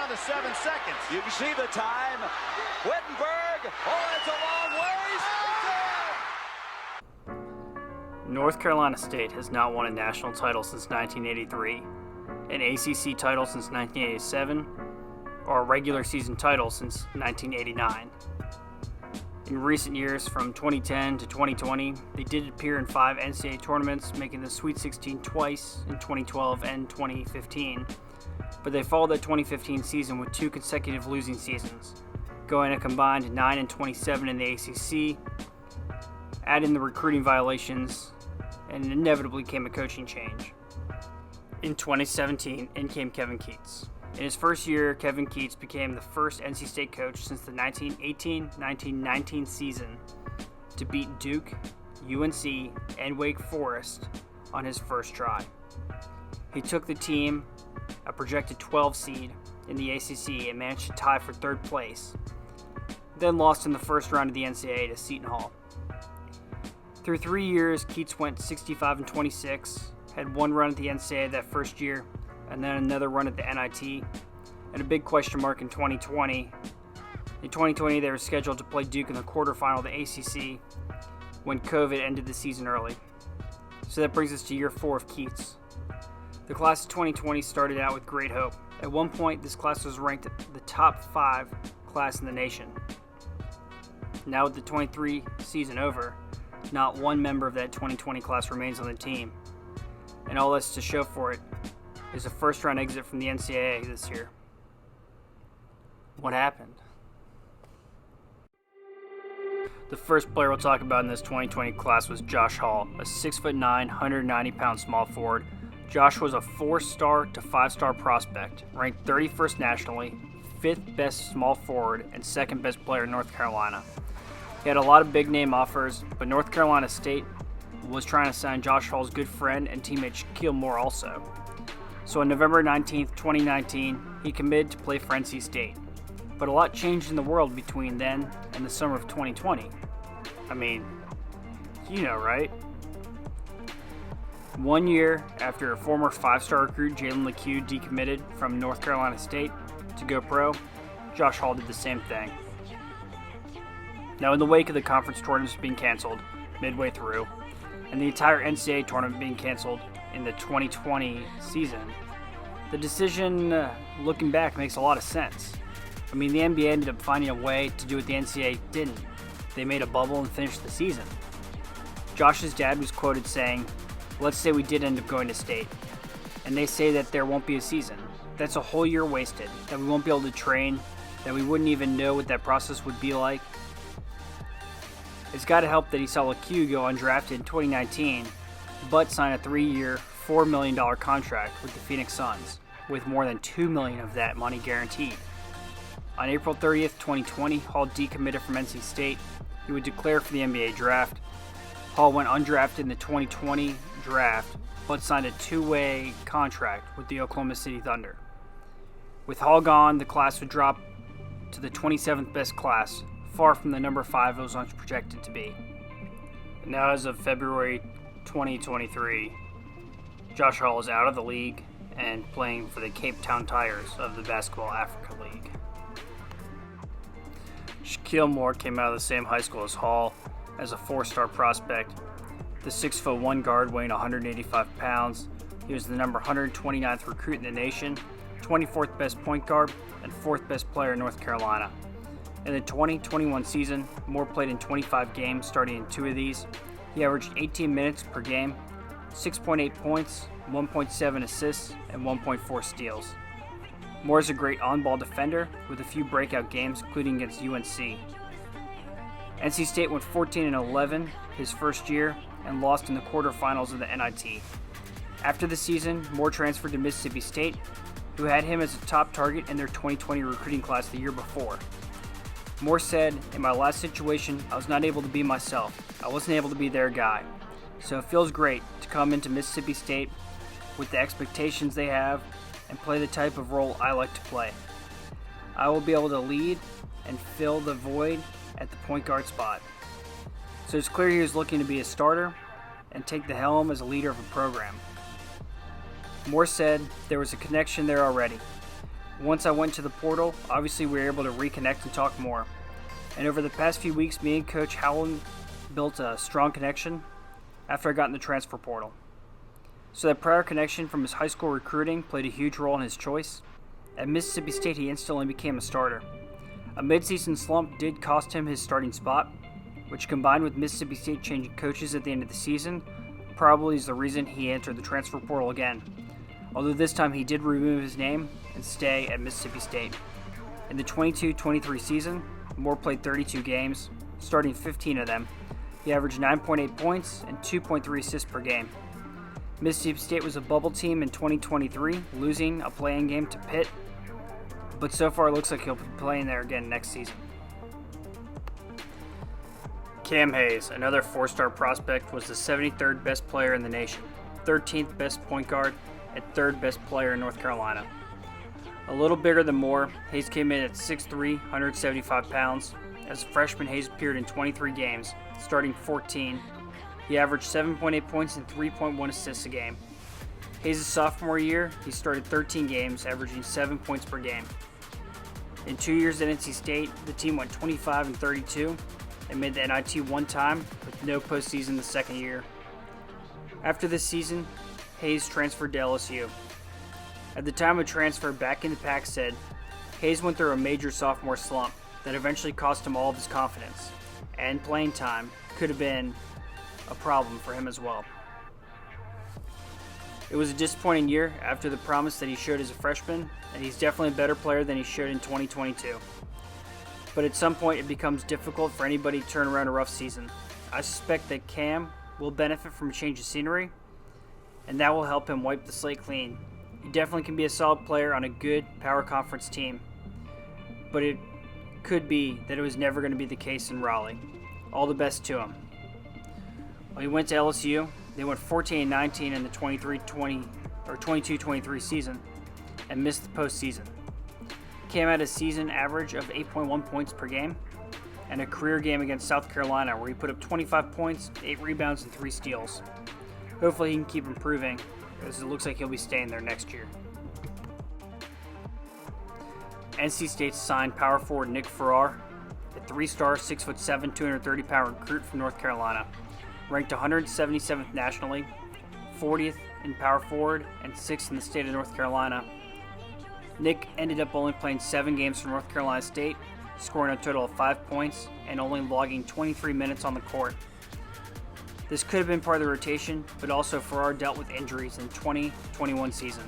down to 7 seconds. You can see the time. Wittenberg. Oh, it's a long ways. North Carolina State has not won a national title since 1983, an ACC title since 1987, or a regular season title since 1989. In recent years, from 2010 to 2020, they did appear in 5 NCAA tournaments, making the Sweet 16 twice in 2012 and 2015, but they followed that 2015 season with 2 consecutive losing seasons, going a combined 9-27 in the ACC. Add in the recruiting violations, and inevitably came a coaching change. In 2017, in came Kevin Keatts. In his first year, Kevin Keatts became the first NC State coach since the 1918-1919 season to beat Duke, UNC, and Wake Forest on his first try. He took the team, a projected 12 seed in the ACC, and managed to tie for 3rd place, then lost in the first round of the NCAA to Seton Hall. Through 3 years, Keatts went 65-26, had 1 run at the NCAA that first year, and then another run at the NIT, and a big question mark in 2020. In 2020, they were scheduled to play Duke in the quarterfinal of the ACC when COVID ended the season early. So that brings us to year 4 of Keatts. The class of 2020 started out with great hope. At one point, this class was ranked the top 5 class in the nation. Now with the 23 season over, not one member of that 2020 class remains on the team, and all that's to show for it is a first-round exit from the NCAA this year. What happened? The first player we'll talk about in this 2020 class was Josh Hall, a 6'9", 190-pound small forward. Josh was a 4-star to 5-star prospect, ranked 31st nationally, 5th best small forward, and 2nd best player in North Carolina. He had a lot of big-name offers, but North Carolina State was trying to sign Josh Hall's good friend and teammate Shaquille Moore also. So on November 19, 2019, he committed to play for NC State. But a lot changed in the world between then and the summer of 2020. I mean, you know, right? 1 year after a former 5-star recruit, Jalen LeCue, decommitted from North Carolina State to go pro, Josh Hall did the same thing. Now, in the wake of the conference tournaments being canceled midway through, and the entire NCAA tournament being canceled in the 2020 season, the decision, looking back, makes a lot of sense. I mean, the NBA ended up finding a way to do what the NCAA didn't. They made a bubble and finished the season. Josh's dad was quoted saying, "Let's say we did end up going to state, and they say that there won't be a season. That's a whole year wasted, that we won't be able to train, that we wouldn't even know what that process would be like." It's got to help that he saw LeCue go undrafted in 2019, but sign a 3-year, $4 million contract with the Phoenix Suns, with more than $2 million of that money guaranteed. On April 30th, 2020, Hall decommitted from NC State. He would declare for the NBA draft. Hall went undrafted in the 2020 draft, but signed a 2-way contract with the Oklahoma City Thunder. With Hall gone, the class would drop to the 27th best class, far from the number 5 it was once projected to be. Now, as of February 2023, Josh Hall is out of the league and playing for the Cape Town Tigers of the Basketball Africa League. Shaquille Moore came out of the same high school as Hall as a 4-star prospect. The 6'1" guard weighing 185 pounds. He was the number 129th recruit in the nation, 24th best point guard, and 4th best player in North Carolina. In the 2021 season, Moore played in 25 games, starting in 2 of these. He averaged 18 minutes per game, 6.8 points, 1.7 assists, and 1.4 steals. Moore is a great on-ball defender with a few breakout games, including against UNC. NC State went 14-11 his first year and lost in the quarterfinals of the NIT. After the season, Moore transferred to Mississippi State, who had him as a top target in their 2020 recruiting class the year before. Moore said, "In my last situation, I was not able to be myself. I wasn't able to be their guy. So it feels great to come into Mississippi State with the expectations they have and play the type of role I like to play. I will be able to lead and fill the void at the point guard spot." So it's clear he was looking to be a starter and take the helm as a leader of a program. Moore said there was a connection there already. Once I went to the portal, obviously we were able to reconnect and talk more. And over the past few weeks, me and Coach Howland built a strong connection after I got in the transfer portal. So that prior connection from his high school recruiting played a huge role in his choice. At Mississippi State, he instantly became a starter. A midseason slump did cost him his starting spot, which combined with Mississippi State changing coaches at the end of the season, probably is the reason he entered the transfer portal again. Although this time he did remove his name and stay at Mississippi State. In the 22-23 season, Moore played 32 games, starting 15 of them. He averaged 9.8 points and 2.3 assists per game. Mississippi State was a bubble team in 2023, losing a play-in game to Pitt, but so far it looks like he'll be playing there again next season. Cam Hayes, another four-star prospect, was the 73rd best player in the nation, 13th best point guard, and 3rd best player in North Carolina. A little bigger than Moore, Hayes came in at 6'3", 175 pounds. As a freshman, Hayes appeared in 23 games, starting 14. He averaged 7.8 points and 3.1 assists a game. Hayes' sophomore year, he started 13 games, averaging 7 points per game. In 2 years at NC State, the team went 25-32 and made the NIT one time, with no postseason the second year. After this season, Hayes transferred to LSU. At the time of transfer back into Pac said, Hayes went through a major sophomore slump that eventually cost him all of his confidence, and playing time could have been a problem for him as well. It was a disappointing year after the promise that he showed as a freshman, and he's definitely a better player than he showed in 2022. But at some point it becomes difficult for anybody to turn around a rough season. I suspect that Cam will benefit from a change of scenery, and that will help him wipe the slate clean. He definitely can be a solid player on a good power conference team, but it could be that it was never going to be the case in Raleigh. All the best to him. When he went to LSU, they went 14-19 in the 22-23 season and missed the postseason. Cam had a season average of 8.1 points per game and a career game against South Carolina where he put up 25 points, 8 rebounds, and 3 steals. Hopefully he can keep improving, as it looks like he'll be staying there next year. NC State signed power forward Nick Farrar, a 3-star, 6'7", 230-pound recruit from North Carolina, ranked 177th nationally, 40th in power forward, and 6th in the state of North Carolina. Nick ended up only playing 7 games for North Carolina State, scoring a total of 5 points and only logging 23 minutes on the court. This could have been part of the rotation, but also Farrar dealt with injuries in the 2021 season.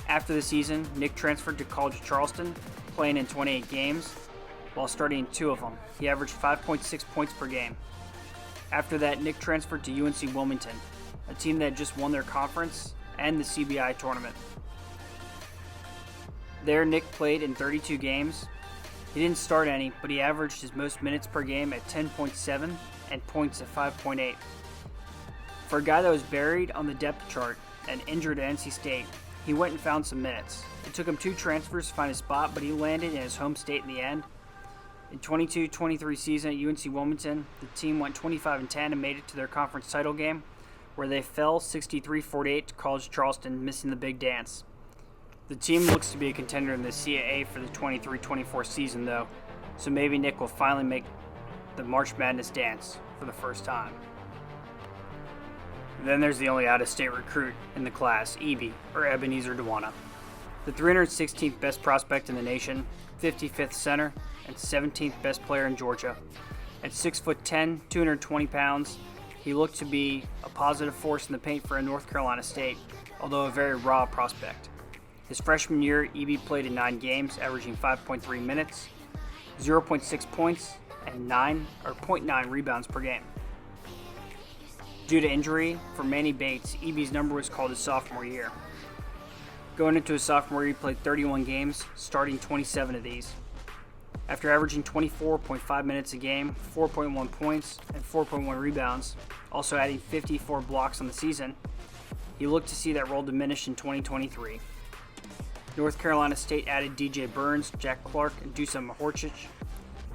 After the season, Nick transferred to College of Charleston, playing in 28 games, while starting in 2 of them. He averaged 5.6 points per game. After that, Nick transferred to UNC Wilmington, a team that just won their conference and the CBI tournament. There, Nick played in 32 games. He didn't start any, but he averaged his most minutes per game at 10.7 and points at 5.8. For a guy that was buried on the depth chart and injured at NC State, he went and found some minutes. It took him 2 transfers to find his spot, but he landed in his home state in the end. In 22-23 season at UNC Wilmington, the team went 25-10 and made it to their conference title game, where they fell 63-48 to College of Charleston, missing the big dance. The team looks to be a contender in the CAA for the 23-24 season, though, so maybe Nick will finally make the March Madness dance for the first time. Then there's the only out-of-state recruit in the class, EB, or Ebenezer Dwana. The 316th best prospect in the nation, 55th center, and 17th best player in Georgia. At 6'10", 220 pounds, he looked to be a positive force in the paint for a North Carolina State, although a very raw prospect. His freshman year, EB played in 9 games, averaging 5.3 minutes, 0.6 points, and 0.9 rebounds per game. Due to injury for Manny Bates, EB's number was called his sophomore year. Going into his sophomore year, he played 31 games, starting 27 of these. After averaging 24.5 minutes a game, 4.1 points, and 4.1 rebounds, also adding 54 blocks on the season, he looked to see that role diminish in 2023. North Carolina State added DJ Burns, Jack Clark, and Dusan Mahorcic.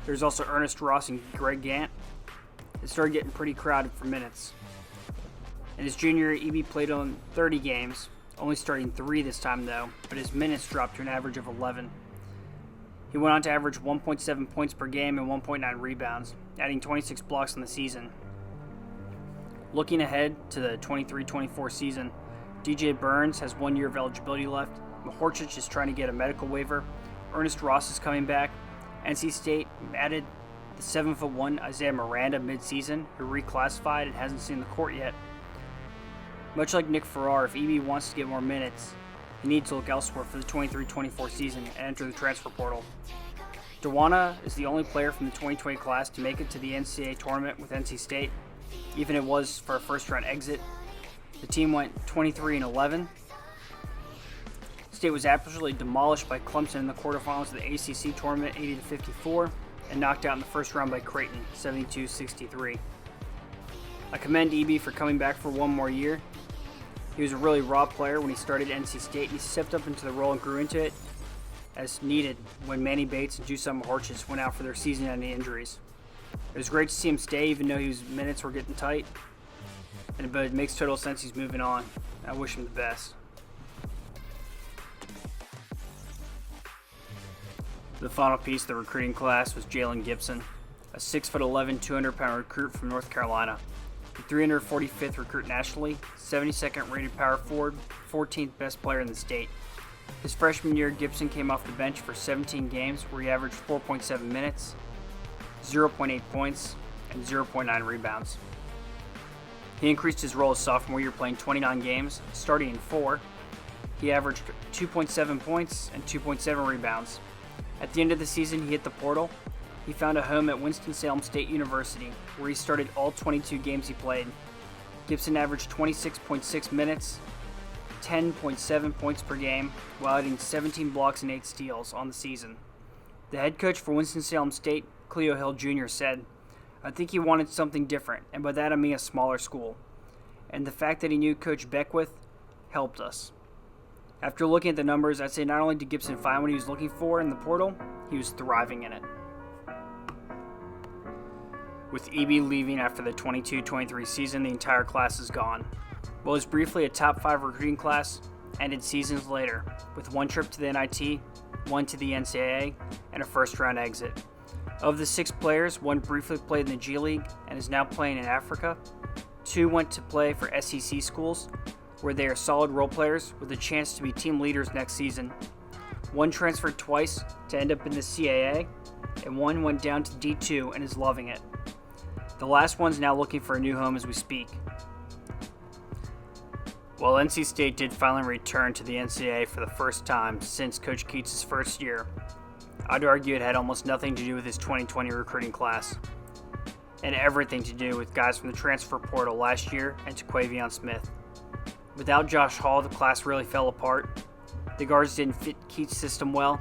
There's also Ernest Ross and Greg Gant. It started getting pretty crowded for minutes. In his junior year, EB played on 30 games, only starting 3 this time though, but his minutes dropped to an average of 11. He went on to average 1.7 points per game and 1.9 rebounds, adding 26 blocks in the season. Looking ahead to the 23-24 season, DJ Burns has 1 year of eligibility left, Mahorcic is trying to get a medical waiver, Ernest Ross is coming back, NC State added the 7'1" Isaiah Miranda mid-season, who reclassified and hasn't seen the court yet. Much like Nick Farrar, if EB wants to get more minutes, he needs to look elsewhere for the 23-24 season and enter the transfer portal. Dewana is the only player from the 2020 class to make it to the NCAA tournament with NC State, even it was for a first-round exit. The team went 23-11. State was absolutely demolished by Clemson in the quarterfinals of the ACC tournament, 80-54, and knocked out in the first round by Creighton, 72-63. I commend EB for coming back for 1 more year. He was a really raw player when he started at NC State, and he stepped up into the role and grew into it as needed when Manny Bates and Jusam Mahorcic went out for their season-ending injuries. It was great to see him stay, even though his minutes were getting tight, but it makes total sense he's moving on. I wish him the best. The final piece of the recruiting class was Jalen Gibson, a 6'11", 200-pound recruit from North Carolina. The 345th recruit nationally, 72nd rated power forward, 14th best player in the state. His freshman year, Gibson came off the bench for 17 games where he averaged 4.7 minutes, 0.8 points, and 0.9 rebounds. He increased his role as sophomore year, playing 29 games, starting in 4. He averaged 2.7 points and 2.7 rebounds. At the end of the season, he hit the portal. He found a home at Winston-Salem State University, where he started all 22 games he played. Gibson averaged 26.6 minutes, 10.7 points per game, while adding 17 blocks and 8 steals on the season. The head coach for Winston-Salem State, Cleo Hill Jr., said, "I think he wanted something different, and by that I mean a smaller school. And the fact that he knew Coach Beckwith helped us." After looking at the numbers, I'd say not only did Gibson find what he was looking for in the portal, he was thriving in it. With EB leaving after the 22-23 season, the entire class is gone. What was briefly a top 5 recruiting class ended seasons later, with 1 trip to the NIT, 1 to the NCAA, and a first-round exit. Of the 6 players, 1 briefly played in the G League and is now playing in Africa. 2 went to play for SEC schools, where they are solid role players with a chance to be team leaders next season. 1 transferred twice to end up in the CAA, and 1 went down to D2 and is loving it. The last one's now looking for a new home as we speak. While NC State did finally return to the NCAA for the first time since Coach Keats' first year, I'd argue it had almost nothing to do with his 2020 recruiting class, and everything to do with guys from the transfer portal last year and Taquavion Smith. Without Josh Hall, the class really fell apart. The guards didn't fit Keats' system well,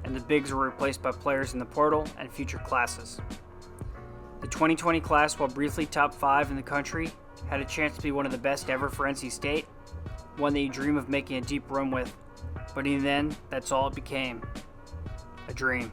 and the bigs were replaced by players in the portal and future classes. The 2020 class, while briefly top 5 in the country, had a chance to be one of the best ever for NC State, one that you dream of making a deep run with, but even then, that's all it became, a dream.